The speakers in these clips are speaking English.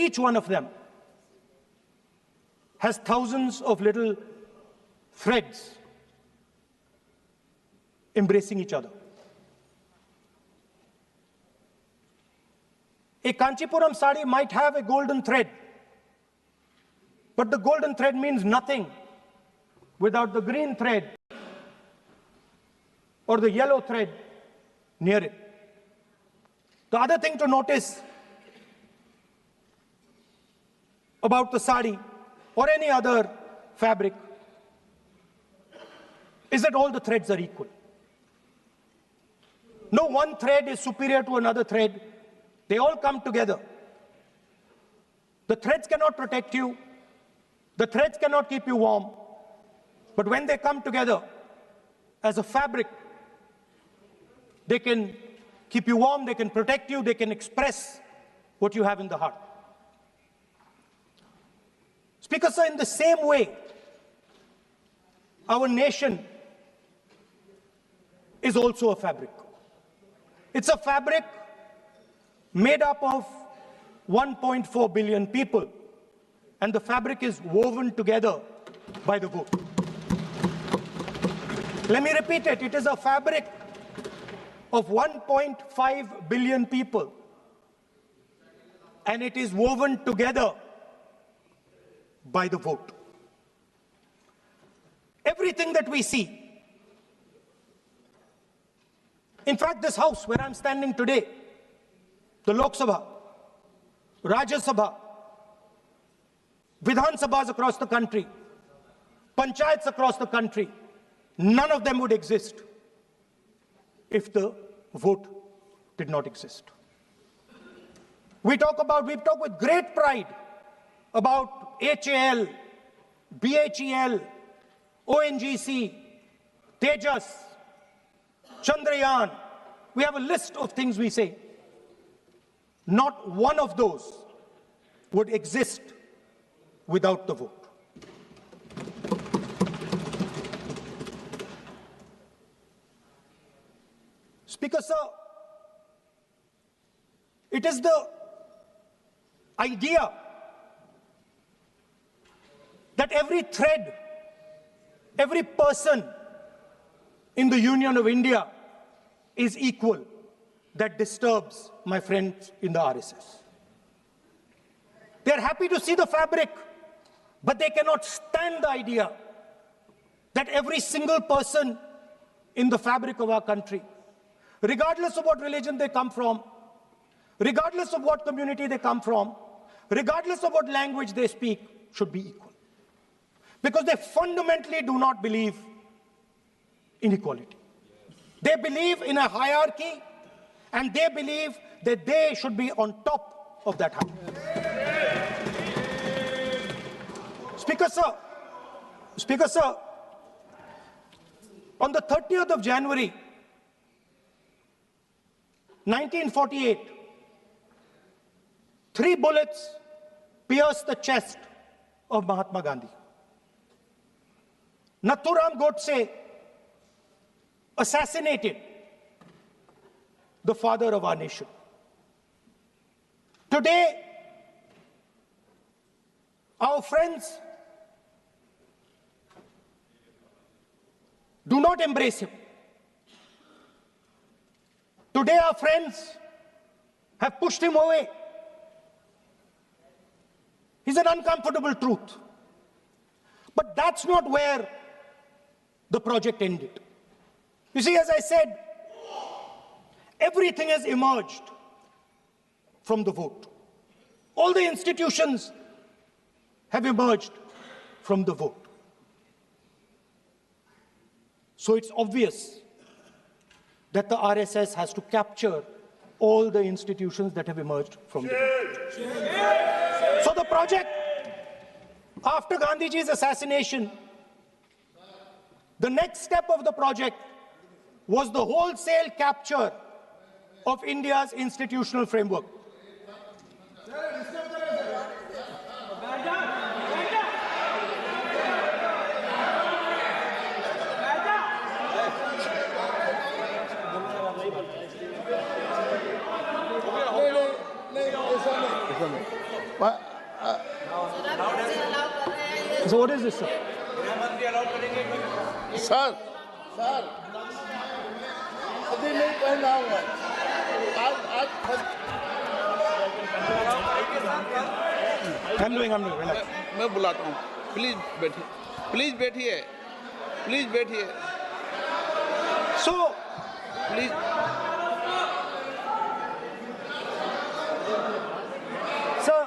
each one of them has thousands of little threads embracing each other. A Kanchipuram sari might have a golden thread, but the golden thread means nothing without the green thread or the yellow thread near it. The other thing to notice about the sari or any other fabric is that all the threads are equal. No one thread is superior to another thread. They all come together. The threads cannot protect you. The threads cannot keep you warm. But when they come together as a fabric, they can keep you warm, they can protect you, they can express what you have in the heart. Speaker, sir, in the same way, our nation is also a fabric. It's a fabric made up of 1.4 billion people, and the fabric is woven together by the vote. Let me repeat it. It is a fabric of 1.5 billion people, and it is woven together by the vote. Everything that we see, in fact, this house where I'm standing today, the Lok Sabha, Rajya Sabha, Vidhan Sabhas across the country, Panchayats across the country, none of them would exist if the vote did not exist. We talk with great pride about HAL, BHEL, ONGC, Tejas, Chandrayaan. We have a list of things we say. Not one of those would exist without the vote. Speaker, sir, it is the idea that every thread, every person in the Union of India is equal that disturbs my friends in the RSS. They are happy to see the fabric, but they cannot stand the idea that every single person in the fabric of our country, regardless of what religion they come from, regardless of what community they come from, regardless of what language they speak, should be equal. Because they fundamentally do not believe in equality. They believe in a hierarchy, and they believe that they should be on top of that hierarchy. Speaker, sir, on the 30th of January, 1948, 3 bullets pierced the chest of Mahatma Gandhi. Nathuram Godse assassinated the father of our nation. Today, our friends do not embrace him. Today, our friends have pushed him away. He's an uncomfortable truth. But that's not where the project ended. You see, as I said, everything has emerged from the vote. All the institutions have emerged from the vote. So it's obvious that the RSS has to capture all the institutions that have emerged from the vote. So the project, after Gandhiji's assassination, the next step of the project was the wholesale capture of India's institutional framework. So what is this, sir? Sir अभी नहीं पहना हुआ आज I'm doing. मैं बुलाता हूँ, please बैठिए So, please. sir,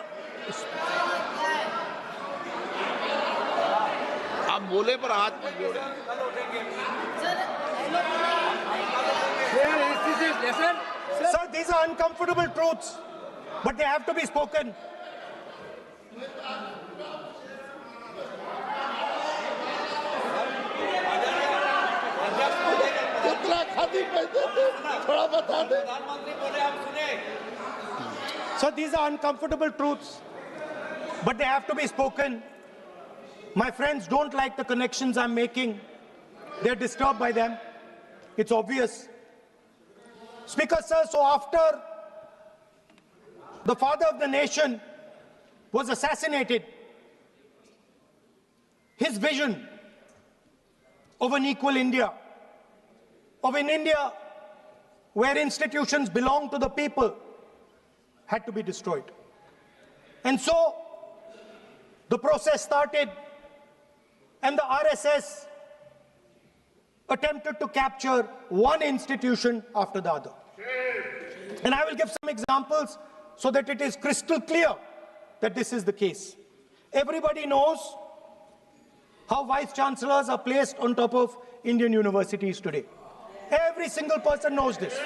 आप बोले पर हाथ मत जोड़े। sir, these are uncomfortable truths, but they have to be spoken. कितना खाती पैसे थे थोड़ा बता दे। So these are uncomfortable truths, but they have to be spoken. My friends don't like the connections I'm making. They're disturbed by them. It's obvious. Speaker, sir, so after the father of the nation was assassinated, his vision of an equal India, of an India where institutions belong to the people, had to be destroyed. And so the process started, and the RSS attempted to capture one institution after the other. And I will give some examples so that it is crystal clear that this is the case. Everybody knows how vice chancellors are placed on top of Indian universities today. Every single person knows this.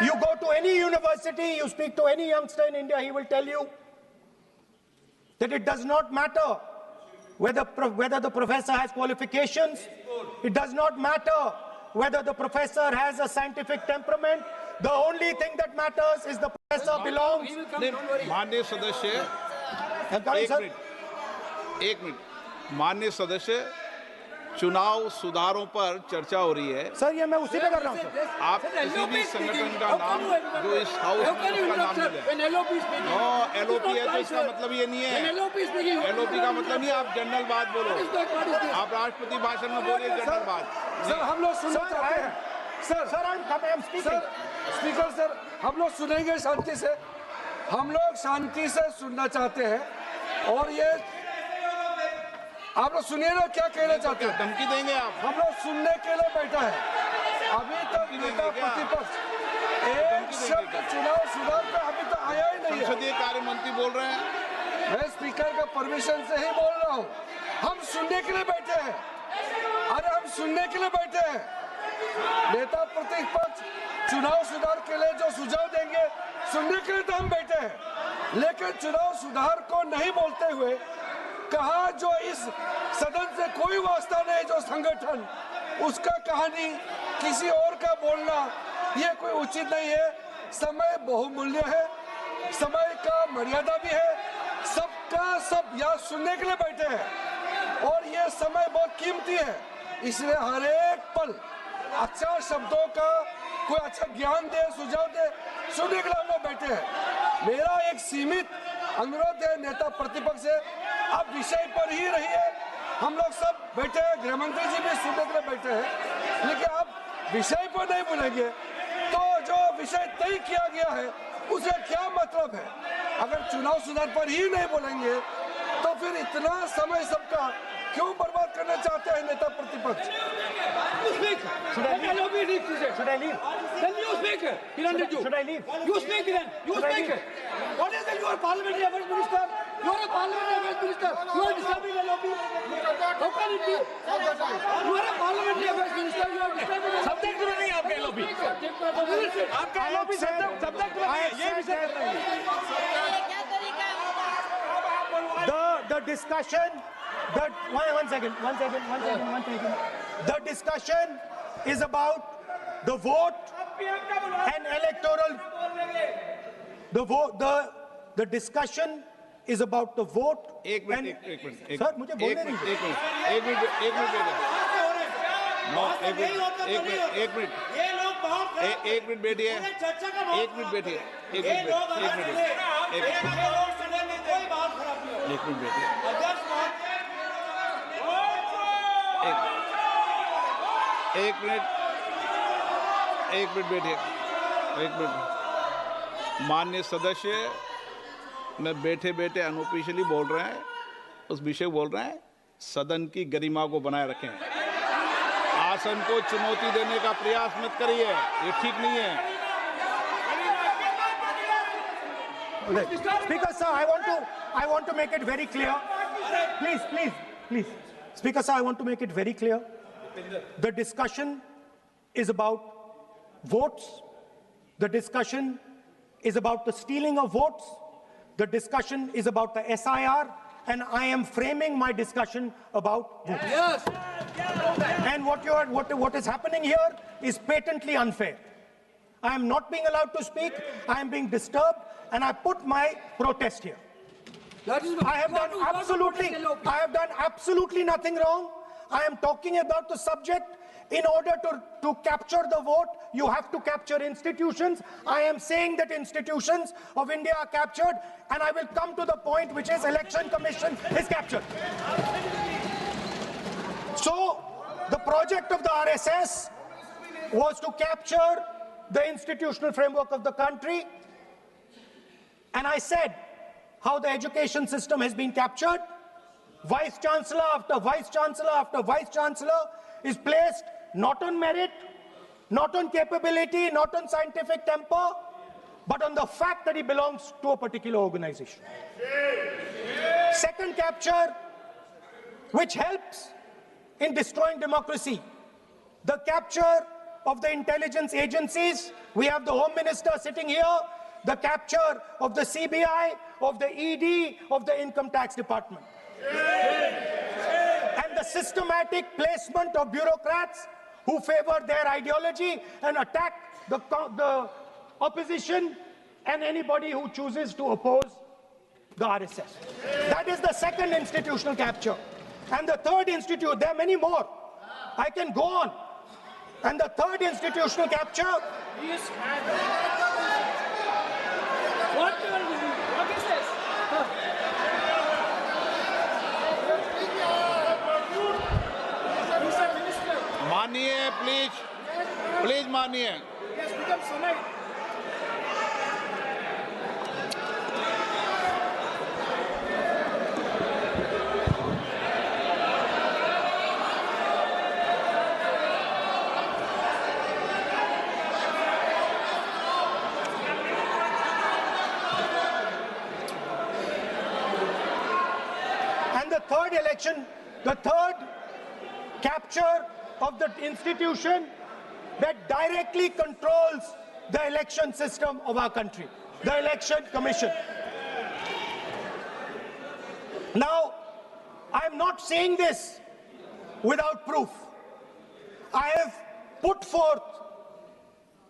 You go to any university, you speak to any youngster in India, he will tell you that it does not matter whether the professor has qualifications, it does not matter whether the professor has a scientific temperament. The only thing that matters is the professor belongs. माननीय सदस्य, एक minute, माननीय सदस्य, चुनाव सुधारों पर चर्चा हो रही है। सर, ये मैं उसी पे कर रहा हूँ। आप किसी भी संगठन का नाम जो इस हाउस में उसका नाम ले लें। एलओपी है तो इसका मतलब ये नहीं है। एलओपी का मतलब नहीं, आप जनरल बात बोलो। आप राष्ट्रपति भाषण में बोलिए जनरल बात। सर, हम लोग सुनना चाहते हैं। सर, स्पीकर सर, हम लोग सुनेंगे शांति से। हम लोग शांति से सुनना चाहते हैं। और ये आप लोग सुनिए ना, क्या कहना चाहते हैं? धमकी देंगे आप? हम लोग सुनने के लिए बैठा है। अभी तक नेता प्रतिपक्ष एक शब्द चुनाव सुधार पे अभी तक आया ही नहीं है। संसदीय कार्य मंत्री बोल रहे हैं। मैं स्पीकर का परमिशन से ही बोल रहा हूँ। हम सुनने के लिए बैठे हैं। अरे हम सुनने के लिए बैठे हैं। नेता प्रतिपक्ष चुनाव सुधार के लिए जो सुझाव देंगे, सुनने के लिए तो हम बैठे हैं। लेकिन चुनाव सुधार को नहीं बोलते हुए कहा जो इस सदन से कोई वास्ता नहीं, जो संगठन, उसका कहानी किसी और का बोलना, ये कोई उचित नहीं है। समय बहुमूल्य है, समय का मर्यादा भी है। सबका सब यहाँ सुनने के लिए बैठे हैं और ये समय बहुत कीमती है। इसलिए हर एक पल अच्छा शब्दों का कोई अच्छा ज्ञान दे, सुझाव दे, सुनने के लिए हम लोग बैठे हैं। मेरा एक सीमित अनुरोध है नेता प्रतिपक्ष से, आप विषय पर ही रहिए। हम लोग सब बैठे हैं, गृह मंत्री जी भी सुनने के लिए बैठे हैं, लेकिन आप विषय पर नहीं बोलेंगे तो जो विषय तय किया गया है उसका क्या मतलब है? अगर चुनाव सुधार पर ही नहीं बोलेंगे तो फिर इतना समय सबका क्यों बर्बाद करना चाहते हैं नेता प्रतिपक्ष? Should I leave? Then you speak. Should I leave? You speak then. You speak. What is it? You are parliamentary affairs minister. You are a parliamentary affairs minister. You are disturbing the lobby. How can it be? You are a parliamentary affairs minister. You are disturbing the Subject में नहीं आपका lobby. आपका lobby subject में नहीं है. ये विषय कर रहे हैं. The discussion. One second. The discussion is about the vote and electoral. The discussion is about the vote. एक मिनट सर मुझे बोलने दीजिए। एक मिनट बैठिए। एक मिनट बैठिए, एक मिनट बैठिए, एक मिनट। माननीय सदस्य, मैं बैठे बैठे अनऑफिशियली बोल रहे हैं, उस विषय बोल रहे हैं, सदन की गरिमा को बनाए रखें, आसन को चुनौती देने का प्रयास मत करिए, ये ठीक नहीं है। Speaker sir, I want to make it very clear. Please. Speaker sir, I want to make it very clear. The discussion is about votes. The discussion is about the stealing of votes. The discussion is about the SIR, and I am framing my discussion about votes. Yes. And what is happening here is patently unfair. I am not being allowed to speak. I am being disturbed, and I put my protest here. I have done absolutely nothing wrong. I am talking about the subject. In order to capture the vote, you have to capture institutions. I am saying that institutions of India are captured, and I will come to the point, which is Election Commission is captured. So, the project of the RSS was to capture the institutional framework of the country, and I said how the education system has been captured. Vice Chancellor after Vice Chancellor after Vice Chancellor is placed not on merit, not on capability, not on scientific temper, but on the fact that he belongs to a particular organization. Second capture, which helps in destroying democracy, the capture of the intelligence agencies. We have the Home Minister sitting here, the capture of the CBI, of the ED, of the Income Tax Department. And the systematic placement of bureaucrats who favor their ideology and attack the opposition and anybody who chooses to oppose the RSS. That is the second institutional capture. And the third there are many more. I can go on. And the third institutional capture. What is this? मानिए, please मानिए। Yes, become sonite. And the third capture of the institution that directly controls the election system of our country, the Election Commission. Now, I am not saying this without proof. I have put forth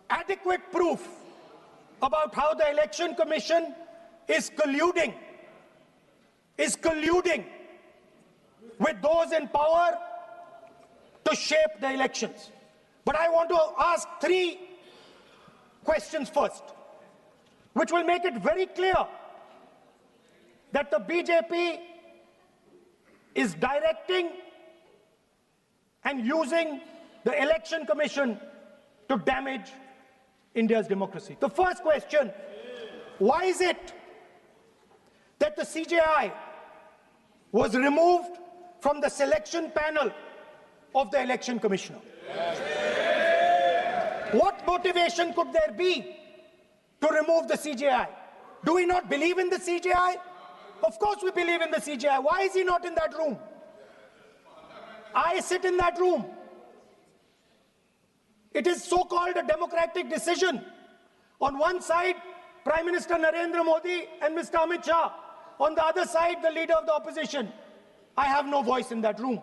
adequate proof about how the Election Commission is colluding with those in power to shape the elections. But I want to ask three questions first, which will make it very clear that the BJP is directing and using the Election Commission to damage India's democracy. The first question, why is it that the CJI was removed from the selection panel of the Election Commissioner? What motivation could there be to remove the CJI? Do we not believe in the CJI? Of course we believe in the CJI. Why is he not in that room? I sit in that room. It is so-called a democratic decision. On one side, Prime Minister Narendra Modi and Mr. Amit Shah. On the other side, the leader of the opposition. I have no voice in that room.